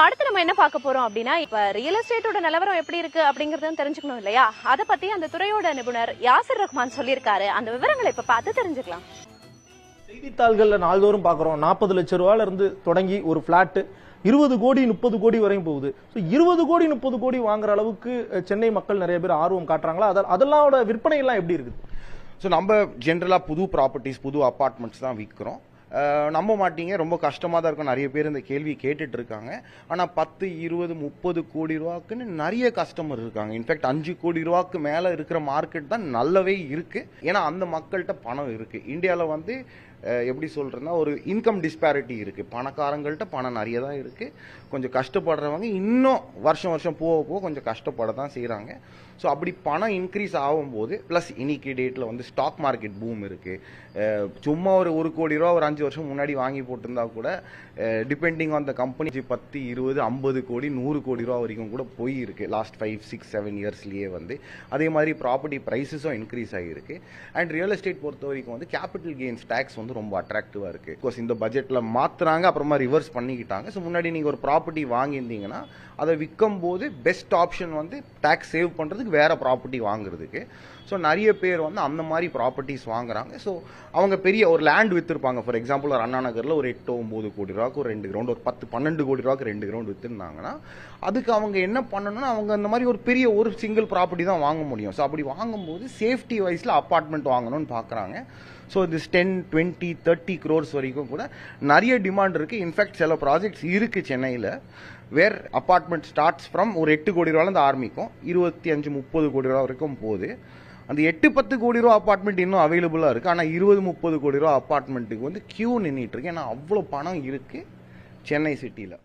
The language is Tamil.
அடுத்து நம்ம என்ன பார்க்க போறோம் அப்படின்னா, இப்ப ரியல் எஸ்டேட்டோட நிலவரம் எப்படி இருக்கு அப்படிங்கறத தெரிஞ்சுக்கணும் இல்லையா? அத பத்தி அந்த துறையோட நிபுணர் யாசிர் ரஹ்மான் சொல்லியிருக்காரு. அந்த விவரங்களை இப்ப பார்த்து தெரிஞ்சுக்கலாம். செய்தித்தாள்கள்ல நாள்தோறும் பாக்குறோம் 40 லட்சம் ரூபாயில இருந்து தொடங்கி ஒரு பிளாட் 20 கோடி 30 கோடி வரையும் போகுது. 20 கோடி 30 கோடி வாங்குற அளவுக்கு சென்னை மக்கள் நிறைய பேர் ஆர்வம் காட்டுறாங்களா? அதெல்லாம் விற்பனை எல்லாம் எப்படி இருக்குது? ஸோ நம்ம ஜென்ரலாக புது ப்ராப்பர்ட்டிஸ் புது அப்பார்ட்மெண்ட்ஸ் தான் விற்கிறோம். நம்ப மாட்டீங்க, ரொம்ப கஷ்டமாக தான் இருக்கும். நிறைய பேர் இந்த கேள்வி கேட்டுட்டு இருக்காங்க. ஆனால் 10 20 30 கோடி ரூபாக்குன்னு நிறைய கஸ்டமர் இருக்காங்க. இன்ஃபேக்ட் 5 கோடி ரூபாய்க்கு மேலே இருக்கிற மார்க்கெட் தான் நல்லாவே இருக்கு. ஏன்னா அந்த மக்கள்கிட்ட பணம் இருக்கு. இந்தியாவில் எப்படி சொல்றேன்னா ஒரு இன்கம் டிஸ்பேரிட்டி இருக்கு. பணக்காரங்கள்ட்ட பணம் நிறைய தான் இருக்கு. கொஞ்சம் கஷ்டப்படுறவங்க இன்னும் வருஷம் வருஷம் போக போக கொஞ்சம் கஷ்டப்பட தான் செய்கிறாங்க. ஸோ அப்படி பணம் இன்க்ரீஸ் ஆகும்போது ப்ளஸ் இன்னைக்கு டேட்டில் ஸ்டாக் மார்க்கெட் பூம் இருக்கு. சும்மா ஒரு கோடி ரூபா ஒரு 5 வருஷம் முன்னாடி வாங்கி போட்டிருந்தா கூட டிபெண்டிங் ஆன் த கம்பெனி 10 20 50 கோடி 100 கோடி ரூபா வரைக்கும் கூட போயிருக்கு லாஸ்ட் 5 6 7 இயர்ஸ்லயே. அதே மாதிரி ப்ராப்பர்ட்டி ப்ரைஸஸும் இன்க்ரீஸ் ஆகிருக்கு. அண்ட் ரியல் எஸ்டேட் பொறுத்த வரைக்கும் கேபிட்டல் கெயின்ஸ் டேக்ஸ் ரொம்ப அட்ராக்டிவா இருக்கு. பிகாஸ் இந்த பட்ஜெட்ல மாத்துறாங்க, அப்புறமா ரிவர்ஸ் பண்ணிக்கிட்டாங்க. ஸோ முன்னாடி நீங்க ஒரு ப்ராப்பர்ட்டி வாங்கியிருந்தீங்கன்னா அதை விற்கும் போது பெஸ்ட் ஆப்ஷன் டேக்ஸ் சேவ் பண்றதுக்கு வேற ப்ராப்பர்ட்டி வாங்குறதுக்கு. ஸோ நிறைய பேர் அந்த மாதிரி ப்ராப்பர்ட்டிஸ் வாங்குறாங்க. ஸோ அவங்க பெரிய ஒரு லேண்ட் வித்திருப்பாங்க. ஃபார் எக்ஸாம்பிள் ஒரு அண்ணா நகர்ல ஒரு 8 9 கோடி ரூபாய்க்கு ஒரு 2 கிரவுண்ட், ஒரு 10 12 கோடி ரூபாய்க்கு 2 கிரவுண்ட் வித்துருந்தாங்கன்னா அதுக்கு அவங்க என்ன பண்ணணும்னா அவங்க அந்த மாதிரி ஒரு பெரிய ஒரு சிங்கிள் ப்ராப்பர்ட்டி தான் வாங்க முடியும். ஸோ அப்படி வாங்கும்போது சேஃப்டி வைஸ்ல அப்பார்ட்மெண்ட் வாங்கணும்னு பார்க்குறாங்க. ஸோ திஸ் 10 20 30 crores வரைக்கும் கூட நிறைய டிமாண்ட் இருக்கு. இன்ஃபேக்ட் சில ப்ராஜெக்ட்ஸ் இருக்கு சென்னையில் வேர் அப்பார்ட்மெண்ட் ஸ்டார்ட்ஸ் ஃப்ரம் ஒரு 8 கோடி ரூபாயிலிருந்து ஆரம்பிக்கும் 25 30 கோடி ரூபா வரைக்கும் போகுது. அந்த 8 10 கோடி ரூபா அப்பார்ட்மெண்ட் இன்னும் அவைலபிளா இருக்கு. ஆனால் 20 30 கோடி ரூபா அப்பார்ட்மெண்ட்டுக்கு கியூ நின்றுட்டு இருக்கு. ஏன்னா அவ்வளோ பணம் இருக்கு சென்னை சிட்டியில்.